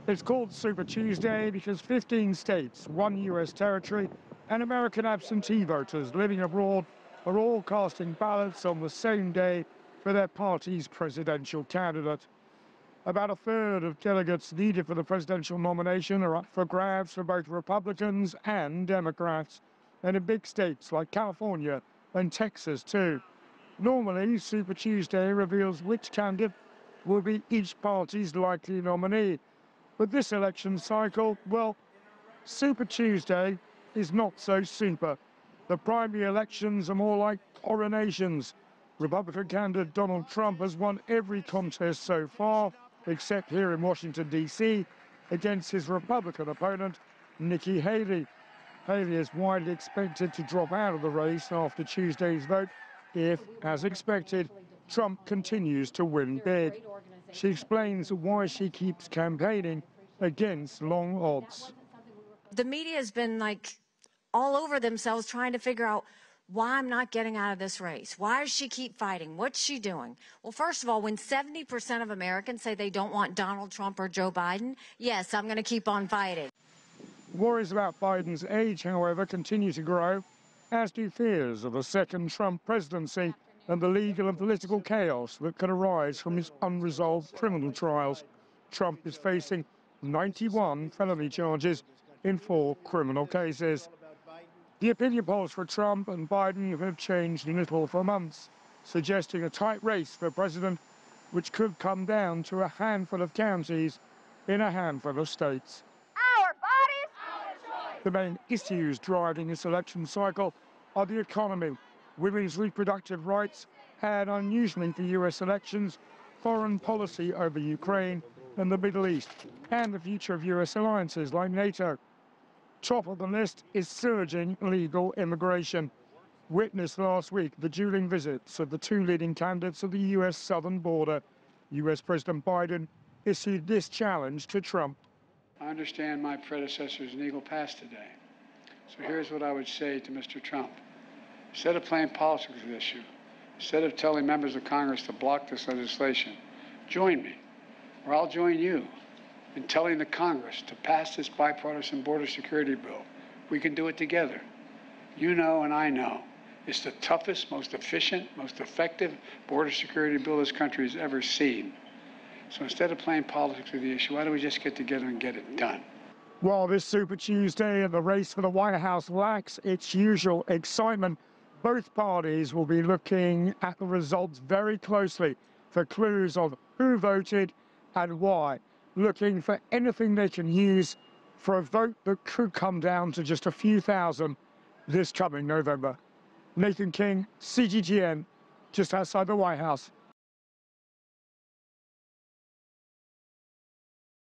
It's called Super Tuesday because 15 states, one U.S. territory, and American absentee voters living abroad are all casting ballots on the same day for their party's presidential candidate. About a third of delegates needed for the presidential nomination are up for grabs for both Republicans and Democrats, and in big states like California and Texas too. Normally, Super Tuesday reveals which candidate will be each party's likely nominee. But this election cycle, well, Super Tuesday is not so super. The primary elections are more like coronations. Republican candidate Donald Trump has won every contest so far, except here in Washington, D.C., against his Republican opponent, Nikki Haley. Haley is widely expected to drop out of the race after Tuesday's vote if, as expected, Trump continues to win big. She explains why she keeps campaigning against long odds. The media has been all over themselves trying to figure out why I'm not getting out of this race. Why does she keep fighting? What's she doing? Well, first of all, when 70% of Americans say they don't want Donald Trump or Joe Biden, yes, I'm going to keep on fighting. Worries about Biden's age, however, continue to grow, as do fears of a second Trump presidency and the legal and political chaos that could arise from his unresolved criminal trials. Trump is facing 91 felony charges in 4 criminal cases. The opinion polls for Trump and Biden have changed little for months, suggesting a tight race for president, which could come down to a handful of counties in a handful of states. Our bodies, our choice. The main issues driving this election cycle are the economy, women's reproductive rights, and unusually for U.S. elections, foreign policy over Ukraine and the Middle East, and the future of U.S. alliances like NATO. Top of the list is surging legal immigration. Witnessed last week the dueling visits of the 2 leading candidates of the U.S. southern border. U.S. President Biden issued this challenge to Trump. I understand my predecessor's legal past today. So here's what I would say to Mr. Trump. Instead of playing politics with this issue, instead of telling members of Congress to block this legislation, join me, or I'll join you in telling the Congress to pass this bipartisan border security bill. We can do it together. You know and I know it's the toughest, most efficient, most effective border security bill this country has ever seen. So instead of playing politics with the issue, why don't we just get together and get it done? While this Super Tuesday and the race for the White House lacks its usual excitement, both parties will be looking at the results very closely for clues of who voted and why, looking for anything they can use for a vote that could come down to just a few thousand this coming November. Nathan King, CGTN, just outside the White House.